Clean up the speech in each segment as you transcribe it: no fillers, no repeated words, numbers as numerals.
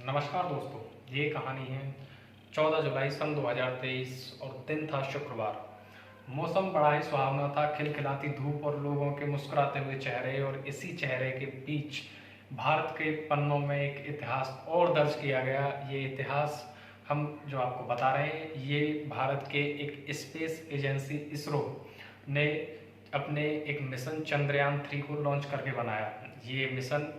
नमस्कार दोस्तों, ये कहानी है 14 जुलाई सन 2023 और दिन था शुक्रवार। मौसम बड़ा ही सुहावना था, खिलखिलाती धूप और लोगों के मुस्कुराते हुए चेहरे, और इसी चेहरे के बीच भारत के पन्नों में एक इतिहास और दर्ज किया गया। ये इतिहास हम जो आपको बता रहे हैं, ये भारत के एक स्पेस एजेंसी इसरो ने अपने एक मिशन चंद्रयान 3 को लॉन्च करके बनाया। ये मिशन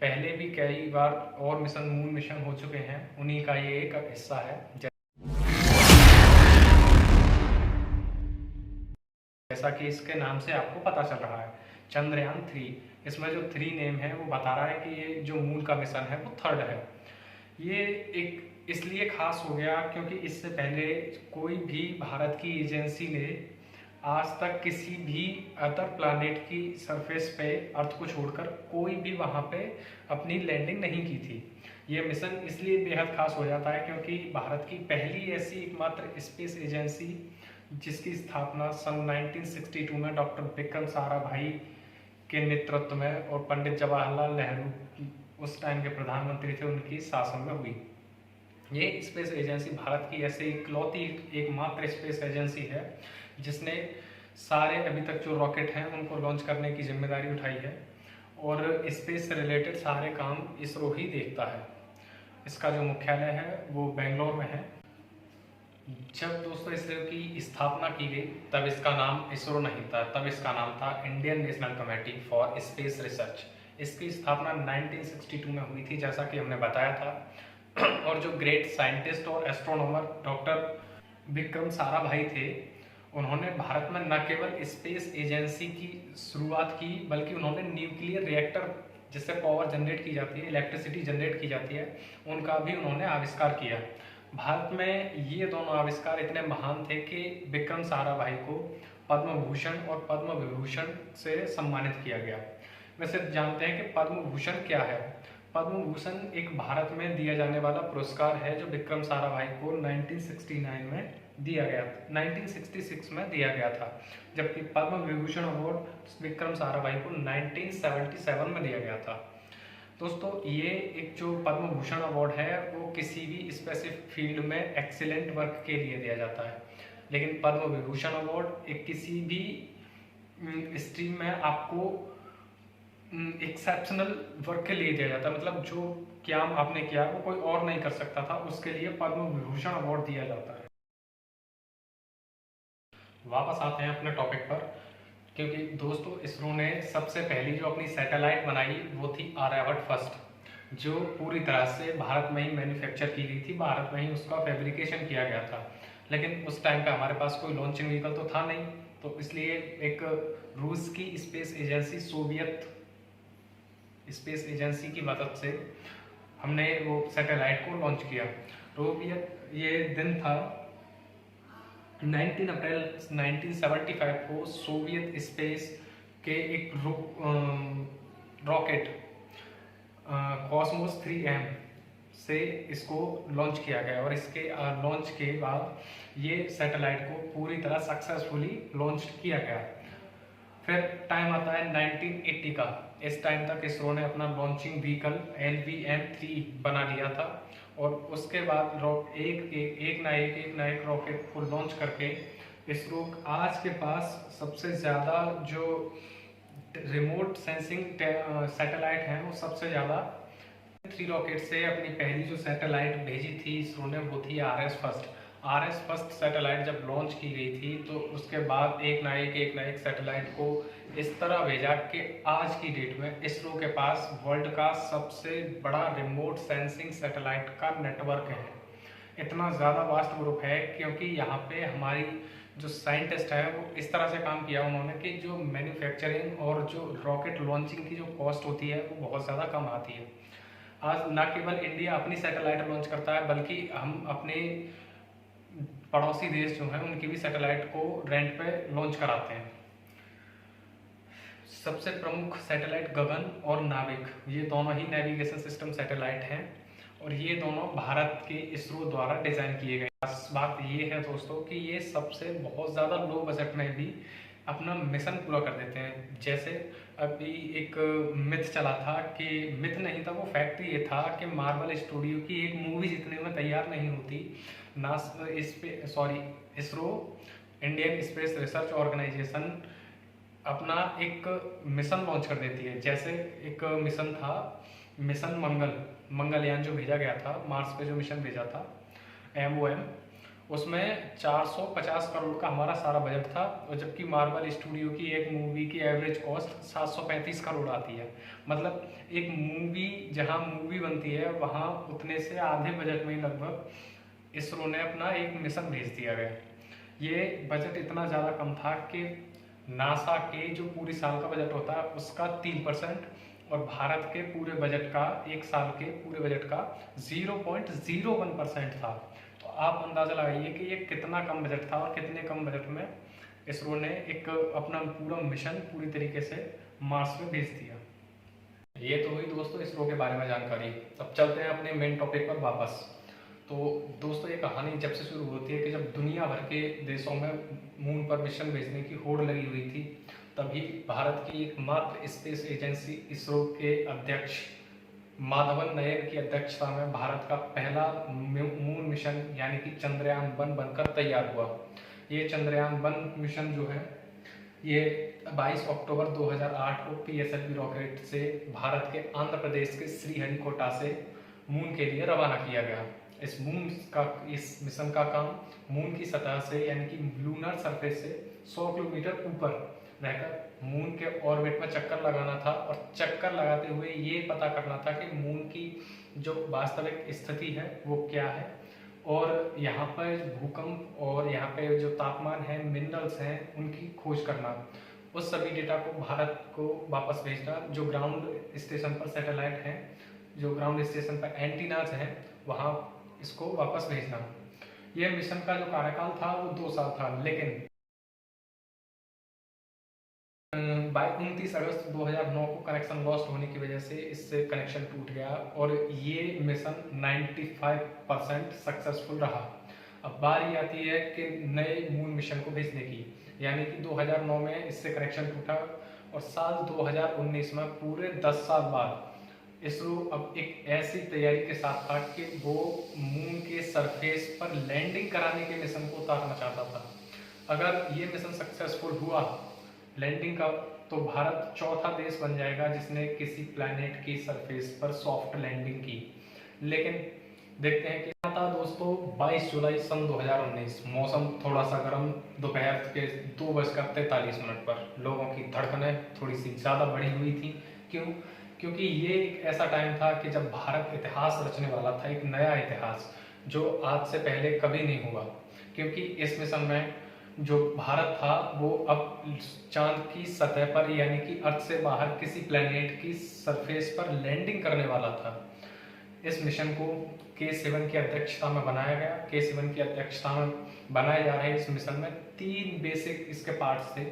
पहले भी कई बार और मिशन मून मिशन हो चुके हैं, उन्हीं का ये एक हिस्सा है। जैसा कि इसके नाम से आपको पता चल रहा है, चंद्रयान 3। इसमें जो 3 नेम है वो बता रहा है कि ये जो मून का मिशन है वो थर्ड है। ये एक इसलिए खास हो गया क्योंकि इससे पहले कोई भी भारत की एजेंसी ने आज तक किसी भी अदर प्लैनेट की सरफेस पे अर्थ को छोड़कर कोई भी वहाँ पे अपनी लैंडिंग नहीं की थी। ये मिशन इसलिए बेहद खास हो जाता है क्योंकि भारत की पहली ऐसी एकमात्र स्पेस एजेंसी जिसकी स्थापना सन 1962 में डॉक्टर विक्रम साराभाई के नेतृत्व में और पंडित जवाहरलाल नेहरू उस टाइम के प्रधानमंत्री थे, उनकी शासन में हुई। ये स्पेस एजेंसी भारत की ऐसी इकलौती एकमात्र स्पेस एजेंसी है जिसने सारे अभी तक जो रॉकेट हैं उनको लॉन्च करने की जिम्मेदारी उठाई है, और स्पेस से रिलेटेड सारे काम इसरो ही देखता है। इसका जो मुख्यालय है वो बेंगलोर में है। जब दोस्तों इसरो की स्थापना की गई तब इसका नाम इसरो नहीं था, तब इसका नाम था Indian national committee for space research. इसकी स्थापना 1962 में हुई थी, जैसा कि हमने बताया था। और जो ग्रेट साइंटिस्ट और एस्ट्रोनॉमर डॉक्टर विक्रम साराभाई थे, उन्होंने भारत में न केवल स्पेस एजेंसी की शुरुआत की, बल्कि उन्होंने न्यूक्लियर रिएक्टर जिससे पावर जनरेट की जाती है, इलेक्ट्रिसिटी जनरेट की जाती है, उनका भी उन्होंने आविष्कार किया। भारत में ये दोनों आविष्कार इतने महान थे कि विक्रम साराभाई को पद्म भूषण और पद्म विभूषण से सम्मानित किया गया। वैसे जानते हैं कि पद्म भूषण क्या है। पद्म भूषण एक भारत में दिया जाने वाला पुरस्कार है जो विक्रम साराभाई को 1969 में दिया गया, 1966 में दिया गया था, जबकि पद्म विभूषण अवार्ड विक्रम साराभाई को 1977 में दिया गया था। दोस्तों, ये एक जो पद्म भूषण अवार्ड है वो किसी भी स्पेसिफिक फील्ड में एक्सीलेंट वर्क के लिए दिया जाता है, लेकिन पद्म विभूषण अवार्ड एक किसी भी स्ट्रीम में आपको एक्सेप्शनल वर्क के लिए दिया जाता है। मतलब जो काम आपने किया वो कोई और नहीं कर सकता था, उसके लिए पद्म विभूषण अवार्ड दिया जाता है। वापस आते हैं अपने टॉपिक पर, क्योंकि दोस्तों इसरो ने सबसे पहली जो अपनी सैटेलाइट बनाई वो थी आर्यभट्ट फर्स्ट, जो पूरी तरह से भारत में ही मैन्युफैक्चर की गई थी, भारत में ही उसका फैब्रिकेशन किया गया था। लेकिन उस टाइम पे हमारे पास कोई लॉन्चिंग व्हीकल तो था नहीं, तो इसलिए एक रूस की space agency, Soviet space agency की मदद से हमने वो सैटेलाइट को लॉन्च किया। तो ये दिन था 19 अप्रैल 1975 को सोवियत स्पेस के एक रॉकेट कॉस्मोस 3M से इसको लॉन्च किया गया, और इसके लॉन्च के बाद ये सैटेलाइट को पूरी तरह सक्सेसफुली लॉन्च किया गया। फिर टाइम आता है 1980 का। इस टाइम तक इसरो ने अपना लॉन्चिंग व्हीकल LVM-3 बना लिया था, और उसके बाद एक ना एक रॉकेट को लॉन्च करके इसरो आज के पास सबसे ज़्यादा जो रिमोट सेंसिंग सैटेलाइट हैं वो सबसे ज़्यादा 3 रॉकेट से अपनी पहली जो सैटेलाइट भेजी थी इसरो ने वो थी RS फर्स्ट सैटेलाइट जब लॉन्च की गई थी, तो उसके बाद एक ना एक सैटेलाइट को इस तरह भेजा कि आज की डेट में इसरो के पास वर्ल्ड का सबसे बड़ा रिमोट सेंसिंग सैटेलाइट का नेटवर्क है। इतना ज़्यादा वास्ट ग्रुप है क्योंकि यहाँ पे हमारी जो साइंटिस्ट है वो इस तरह से काम किया उन्होंने कि जो मैन्युफैक्चरिंग और जो रॉकेट लॉन्चिंग की जो कॉस्ट होती है वो बहुत ज़्यादा कम आती है। आज न केवल इंडिया अपनी सैटेलाइट लॉन्च करता है, बल्कि हम अपने पड़ोसी देश जो हैं उनकी भी सैटेलाइट को रेंट पे लॉन्च कराते हैं। सबसे प्रमुख सैटेलाइट गगन और नाविक, ये दोनों ही नेविगेशन सिस्टम सैटेलाइट हैं, और ये दोनों भारत के इसरो द्वारा डिज़ाइन किए गए। बात ये है दोस्तों कि ये सबसे बहुत ज़्यादा लो बजट में भी अपना मिशन पूरा कर देते हैं। जैसे अभी एक मिथ चला था कि मिथ नहीं था, वो फैक्ट ये था कि मार्वल स्टूडियो की एक मूवी जितने में तैयार नहीं होती, नास इस पे sorry ISRO, Indian space research organisation अपना एक मिशन लॉन्च कर देती है। जैसे एक मिशन था, मिशन मंगलयान जो भेजा गया था मार्स पे, जो मिशन भेजा था MOM, उसमें 450 करोड़ का हमारा सारा बजट था, और जबकि मार्वल स्टूडियो की एक मूवी की एवरेज कॉस्ट 735 करोड़ आती है। मतलब एक मूवी जहां मूवी बनती है वहां उतने से आधे बजट में ही लगभग इसरो ने अपना एक मिशन भेज दिया गया। ये बजट इतना ज़्यादा कम था कि नासा के जो पूरी साल का बजट होता है उसका 3%, और भारत के पूरे बजट का, एक साल के पूरे बजट का 0.01% था। तो आप अंदाजा लगाइए कि ये कितना कम बजट था, और कितने कम बजट में इसरो ने एक अपना पूरा मिशन पूरी तरीके से मार्स में भेज दिया। ये तो हुई दोस्तों इसरो के बारे में जानकारी। अब चलते हैं अपने मेन टॉपिक पर वापस। तो दोस्तों ये कहानी जब से शुरू होती है कि जब दुनिया भर के देशों में मून पर मिशन भेजने की होड़ लगी हुई थी, तभी भारत की एकमात्र स्पेस एजेंसी इसरो के अध्यक्ष माधवन नयन की अध्यक्षता में भारत का पहला मून मिशन यानी कि चंद्रयान-1 बनकर तैयार हुआ। ये चंद्रयान-1 मिशन जो है ये 22 अक्टूबर 2008 को PSLV रॉकेट से भारत के आंध्र प्रदेश के श्रीहरिकोटा से मून के लिए रवाना किया गया। इस मिशन का काम मून की सतह से यानी कि लूनर सरफेस से 100 किलोमीटर ऊपर रहकर मून के ऑर्बिट में चक्कर लगाना था, और चक्कर लगाते हुए ये पता करना था कि मून की जो वास्तविक स्थिति है वो क्या है, और यहाँ पर भूकंप और यहाँ पे जो तापमान है, मिनरल्स हैं, उनकी खोज करना। उस सभी डेटा को भारत को वापस भेजना, जो ग्राउंड स्टेशन पर सैटेलाइट हैं, जो ग्राउंड स्टेशन पर एंटीनाज हैं, वहाँ इसको वापस भेजना। यह मिशन का जो कार्यकाल था वो 2 साल था, लेकिन 29 अगस्त 2009 को कनेक्शन लॉस्ट होने की वजह से इससे कनेक्शन टूट गया, और ये मिशन 95% सक्सेसफुल रहा। अब बारी आती है कि नए मून मिशन को भेजने की, यानी कि 2009 में इससे कनेक्शन टूटा, और साल 2019 में पूरे 10 साल बाद इसरो अब एक ऐसी तैयारी के साथ था कि वो मून के सरफेस पर लैंडिंग कराने के मिशन को उतारना चाहता था। अगर ये मिशन सक्सेसफुल हुआ लैंडिंग का, तो भारत चौथा देश बन जाएगा जिसने किसी प्लैनेट की सरफेस पर सॉफ्ट लैंडिंग की। लेकिन देखते हैं कि था दोस्तों 22 जुलाई सन 2019, मौसम थोड़ा सा गर्म, दोपहर के 2:43 पर लोगों की धड़कनें थोड़ी सी ज़्यादा बढ़ी हुई थी। क्यों? क्योंकि ये एक ऐसा टाइम था कि जब भारत इतिहास रचने वाला था, एक नया इतिहास जो आज से पहले कभी नहीं हुआ। क्योंकि इस मिशन में जो भारत था वो अब चांद की सतह पर यानी कि अर्थ से बाहर किसी प्लैनेट की सरफेस पर लैंडिंग करने वाला था। इस मिशन को K7 की अध्यक्षता में बनाया गया। K7 की अध्यक्षता में बनाए जा रहे इस मिशन में 3 बेसिक इसके पार्ट्स थे।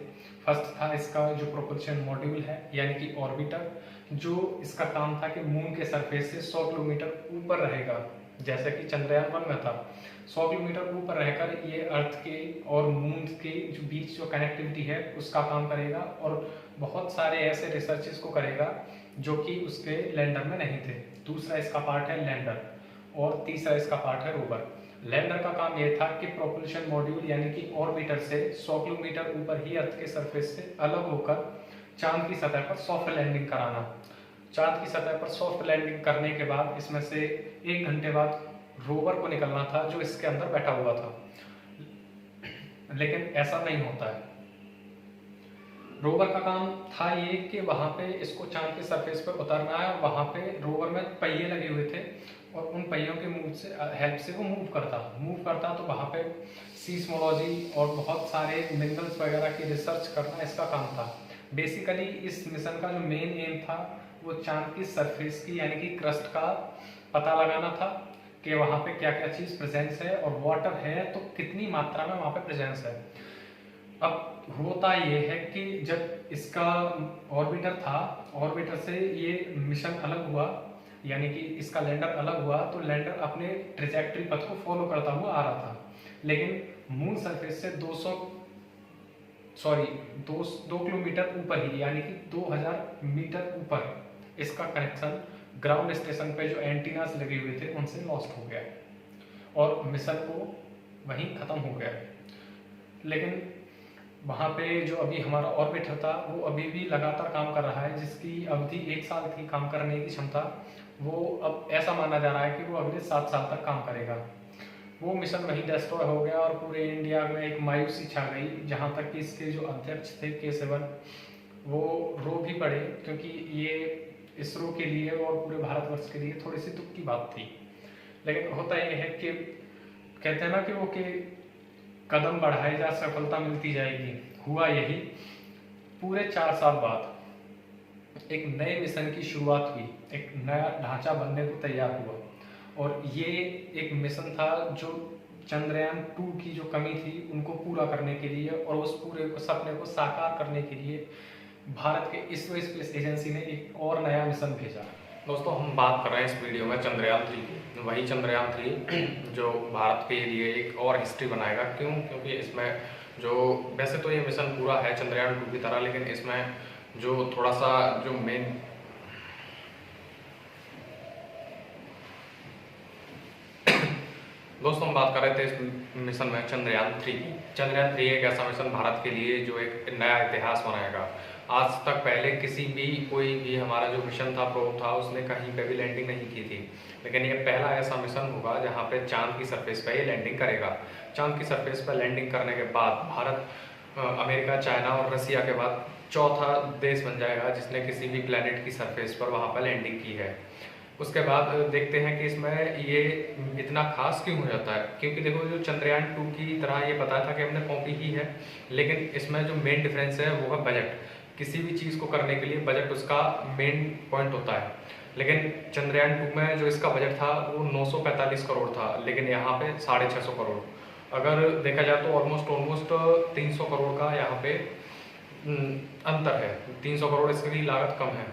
फर्स्ट था इसका जो प्रोपल्शन मॉड्यूल है यानी कि ऑर्बिटर, जो इसका काम था कि मून के सरफेस से 100 किलोमीटर ऊपर रहेगा, जैसे कि चंद्रयान-1 में था। 100 किलोमीटर ऊपर रहकर ये अर्थ के और मून के जो बीच जो कनेक्टिविटी है उसका काम करेगा, और बहुत सारे ऐसे रिसर्चेस को करेगा जो कि उसके लैंडर में नहीं थे। दूसरा इसका पार्ट है लैंडर, और तीसरा इसका पार्ट है रोवर। लैंडर का काम यह था कि प्रोपल्शन मॉड्यूल यानी कि ऑर्बिटर से 100 किलोमीटर ऊपर ही अर्थ के सरफेस से अलग होकर चांद की सतह पर सॉफ्ट लैंडिंग कराना। चांद की सतह पर सॉफ्ट लैंडिंग करने के बाद इसमें से 1 घंटे बाद रोवर को निकलना था जो इसके अंदर बैठा हुआ था, लेकिन ऐसा नहीं होता है। रोवर का काम था ये कि वहां पे इसको चांद के सरफेस पर उतारना है, और वहां पे रोवर में पहिए लगे हुए थे, और उन पहियों के मूव से हेल्प से वो मूव करता। तो वहां पे सीस्मोलॉजी और बहुत सारे मिनरल्स वगैरह की रिसर्च करना इसका काम था। बेसिकली इस मिशन का जो मेन एम था वो चांद की सरफेस की यानी कि क्रस्ट का पता लगाना था कि वहाँ पे क्या क्या चीज़ प्रेजेंस है, और वाटर है तो कितनी मात्रा में वहाँ पे प्रेजेंस है। अब होता ये है कि जब इसका ऑर्बिटर था, ऑर्बिटर से ये मिशन अलग हुआ यानी कि इसका लैंडर अलग हुआ, तो लैंडर अपने ट्रेजेक्टरी पथ को फॉलो करता हुआ आ रहा था, लेकिन मून सरफेस से 200 सॉरी, 2 किलोमीटर ऊपर ही, यानी कि 2000 मीटर ऊपर इसका कनेक्शन ग्राउंड स्टेशन पे जो एंटीनास लगे हुए थे उनसे लॉस्ट हो गया और मिशन को वहीं ख़त्म हो गया। लेकिन वहाँ पे जो अभी हमारा ऑर्बिटर था वो अभी भी लगातार काम कर रहा है, जिसकी अवधि 1 साल थी काम करने की क्षमता, वो अब ऐसा माना जा रहा है कि वो अगले 7 साल तक काम करेगा। वो मिशन वहीं डिस्ट्रॉय हो गया और पूरे इंडिया में एक मायूसी छा गई, जहाँ तक कि इसके जो अध्यक्ष थे K7 वो रो भी पड़े, क्योंकि ये इसरो के लिए और पूरे भारतवर्ष के लिए थोड़ी सी दुख की बात थी। लेकिन होता ये है कि कहते हैं ना कि वो कि कदम बढ़ाए जा सफलता मिलती जाएगी। हुआ यही, पूरे 4 साल बाद एक नए मिशन की शुरुआत हुई, एक नया ढांचा बनने को तैयार हुआ और ये एक मिशन था जो चंद्रयान 2 की जो कमी थी उनको पूरा करने के लिए और उस पूरे सपने को साकार करने के लिए भारत के इसरो स्पेस एजेंसी ने एक और नया मिशन भेजा। दोस्तों, हम बात कर रहे हैं इस वीडियो में चंद्रयान 3 की। वही चंद्रयान 3 जो भारत के लिए एक और हिस्ट्री बनाएगा। क्यों? क्योंकि इसमें जो वैसे तो ये मिशन पूरा है चंद्रयान 2 की तरह, लेकिन इसमें जो थोड़ा सा जो मेन दोस्तों हम बात कर रहे थे इस मिशन में चंद्रयान 3 की। चंद्रयान 3 एक ऐसा मिशन भारत के लिए जो एक नया इतिहास बनाएगा। आज तक पहले किसी भी कोई भी हमारा जो मिशन था, प्रोब था, उसने कहीं पे भी लैंडिंग नहीं की थी, लेकिन ये पहला ऐसा मिशन होगा जहाँ पे चांद की सरफेस पे ये लैंडिंग करेगा। चांद की सरफेस पर लैंडिंग करने के बाद भारत अमेरिका, चाइना और रसिया के बाद चौथा देश बन जाएगा जिसने किसी भी प्लेनेट की सरफेस पर वहाँ पर लैंडिंग की है। उसके बाद देखते हैं कि इसमें ये इतना खास क्यों हो जाता है। क्योंकि देखो, जो चंद्रयान 2 की तरह ये बताया था कि हमने कॉपी की है, लेकिन इसमें जो मेन डिफरेंस है वो है बजट। किसी भी चीज़ को करने के लिए बजट उसका मेन पॉइंट होता है। लेकिन चंद्रयान 2 में जो इसका बजट था वो 945 करोड़ था, लेकिन यहाँ पे 650 करोड़। अगर देखा जाए तो ऑलमोस्ट 300 करोड़ का यहाँ पे अंतर है। 300 करोड़ इसकी लागत कम है।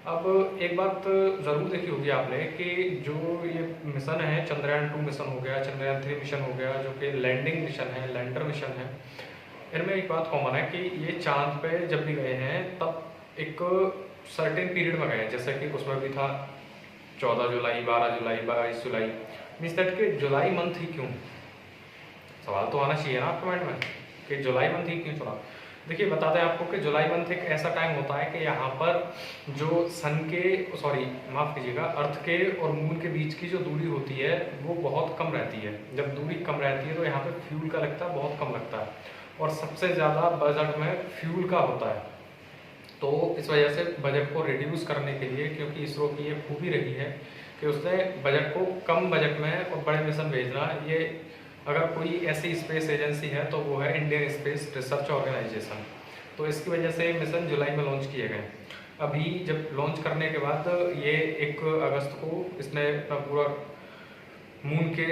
अब एक बात ज़रूर देखी होगी आपने कि जो ये मिशन है, चंद्रयान 2 मिशन हो गया, चंद्रयान 3 मिशन हो गया, जो कि लैंडिंग मिशन है, लैंडर मिशन है, इनमें एक बात कॉमन है कि ये चांद पे जब भी गए हैं तब एक सर्टेन पीरियड में गए हैं। जैसे कि उसमें भी था 14 जुलाई, 12 जुलाई, 22 जुलाई। मीन्स दैट कि जुलाई मंथ ही क्यों? सवाल तो आना चाहिए ना आपके माइंड में कि जुलाई मंथ ही क्यों चुना। देखिए, बताते हैं आपको कि जुलाई मंथ एक ऐसा टाइम होता है कि यहाँ पर जो माफ़ कीजिएगा, अर्थ के और मून के बीच की जो दूरी होती है वो बहुत कम रहती है। जब दूरी कम रहती है तो यहाँ पे फ्यूल का लगता है, बहुत कम लगता है, और सबसे ज़्यादा बजट में फ्यूल का होता है। तो इस वजह से बजट को रिड्यूस करने के लिए, क्योंकि इसरो की ये खूबी रही है कि उसने बजट को कम बजट में और बड़े मिशन भेजना, ये अगर कोई ऐसी स्पेस एजेंसी है तो वो है इंडियन स्पेस रिसर्च ऑर्गेनाइजेशन। तो इसकी वजह से मिशन जुलाई में लॉन्च किए गए। अभी जब लॉन्च करने के बाद ये 1 अगस्त को इसने अपना पूरा मून के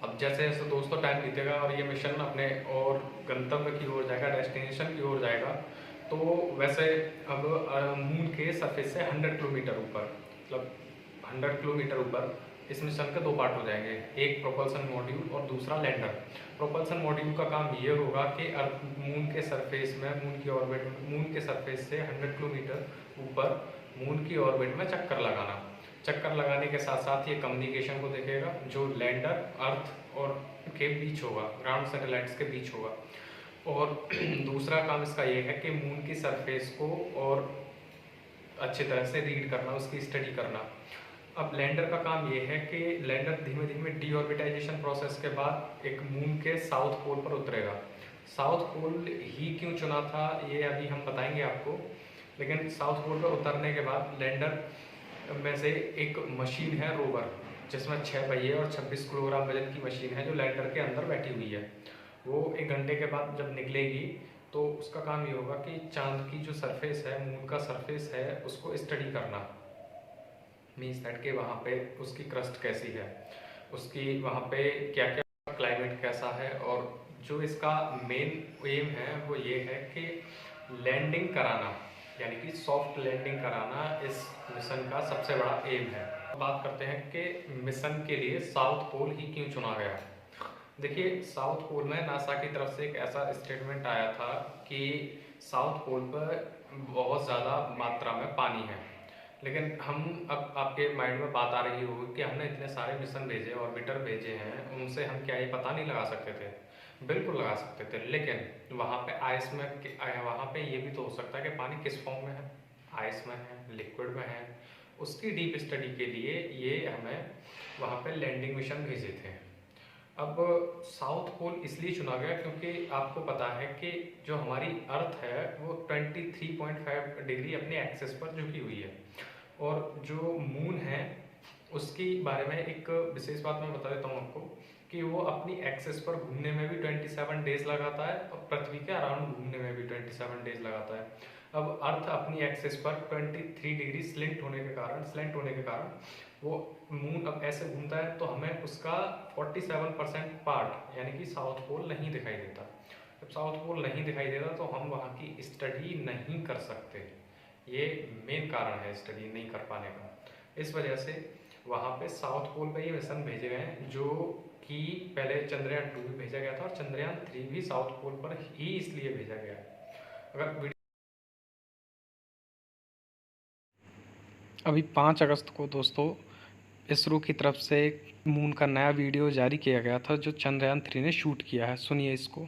अब जैसे जैसे दोस्तों टाइम बीतेगा और ये मिशन अपने और गंतव्य की ओर जाएगा, डेस्टिनेशन की ओर जाएगा, तो वैसे अब मून के सरफेस से 100 किलोमीटर ऊपर, मतलब 100 किलोमीटर ऊपर इस मिशन के 2 पार्ट हो जाएंगे, एक प्रोपल्सन मॉड्यूल और दूसरा लैंडर। प्रोपल्सन मॉड्यूल का काम ये होगा कि मून के सरफेस में, मून की ऑर्बिट में, मून के सरफेस से 100 किलोमीटर ऊपर मून की ऑर्बिट में चक्कर लगाना। चक्कर लगाने के साथ साथ ये कम्युनिकेशन को देखेगा जो लैंडर अर्थ और के बीच होगा, ग्राउंड सैटेलाइट्स के बीच होगा। और दूसरा काम इसका ये है कि मून की सरफेस को और अच्छी तरह से रीड करना, उसकी स्टडी करना। अब लैंडर का काम ये है कि लैंडर धीमे धीमे डीऑर्बिटाइजेशन प्रोसेस के बाद एक मून के साउथ पोल पर उतरेगा। साउथ पोल ही क्यों चुना था ये अभी हम बताएंगे आपको, लेकिन साउथ पोल पर उतरने के बाद लैंडर में से एक मशीन है रोवर, जिसमें 6 पहिए और 26 किलोग्राम वजन की मशीन है जो लैंडर के अंदर बैठी हुई है। वो 1 घंटे के बाद जब निकलेगी तो उसका काम ये होगा कि चांद की जो सरफेस है, मून का सरफेस है, उसको स्टडी करना। मीन्स दैट कि वहाँ पे उसकी क्रस्ट कैसी है, उसकी वहाँ पे क्या क्या क्लाइमेट कैसा है, और जो इसका मेन एम है वो ये है कि लैंडिंग कराना, यानी कि सॉफ्ट लैंडिंग कराना इस मिशन का सबसे बड़ा एम है। बात करते हैं कि मिशन के लिए साउथ पोल ही क्यों चुना गया। देखिए, साउथ पोल में नासा की तरफ से एक ऐसा स्टेटमेंट आया था कि साउथ पोल पर बहुत ज़्यादा मात्रा में पानी है। लेकिन हम अब आपके माइंड में बात आ रही होगी कि हमने इतने सारे मिशन भेजे, ऑर्बिटर भेजे हैं, उनसे हम क्या ये पता नहीं लगा सकते थे? बिल्कुल लगा सकते थे, लेकिन वहाँ पे आइस में वहाँ पे ये भी तो हो सकता है कि पानी किस फॉर्म में है, आइस में है, लिक्विड में है। उसकी डीप स्टडी के लिए ये हमें वहाँ पे लैंडिंग मिशन भेजे थे। अब साउथ पोल इसलिए चुना गया क्योंकि आपको पता है कि जो हमारी अर्थ है वो 23.5 डिग्री अपने एक्सिस पर झुकी हुई है, और जो मून है उसके बारे में एक विशेष बात मैं बता देता हूँ आपको कि वो अपनी एक्सिस पर घूमने में भी 27 डेज लगाता है और पृथ्वी के अराउंड घूमने में भी 27 डेज लगाता है। अब अर्थ अपनी एक्सिस पर 23 डिग्री स्लेंट होने के कारण वो मून अब ऐसे घूमता है, तो हमें उसका 47% पार्ट यानी कि साउथ पोल नहीं दिखाई देता। जब साउथ पोल नहीं दिखाई देता तो हम वहाँ की स्टडी नहीं कर सकते। ये मेन कारण है स्टडी नहीं कर पाने का। इस वजह से वहाँ पे साउथ पोल पे ये मिशन भेजे गए हैं, जो कि पहले चंद्रयान 2 भी भेजा गया था और चंद्रयान 3 भी साउथ पोल पर ही इसलिए भेजा गया है। अगर अभी 5 अगस्त को दोस्तों इसरो की तरफ से एक मून का नया वीडियो जारी किया गया था जो चंद्रयान 3 ने शूट किया है। सुनिए इसको।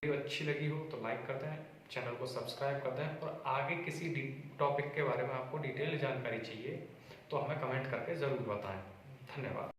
वीडियो अच्छी लगी हो तो लाइक कर दें, चैनल को सब्सक्राइब कर दें, और आगे किसी टॉपिक के बारे में आपको डिटेल जानकारी चाहिए तो हमें कमेंट करके ज़रूर बताएं। धन्यवाद।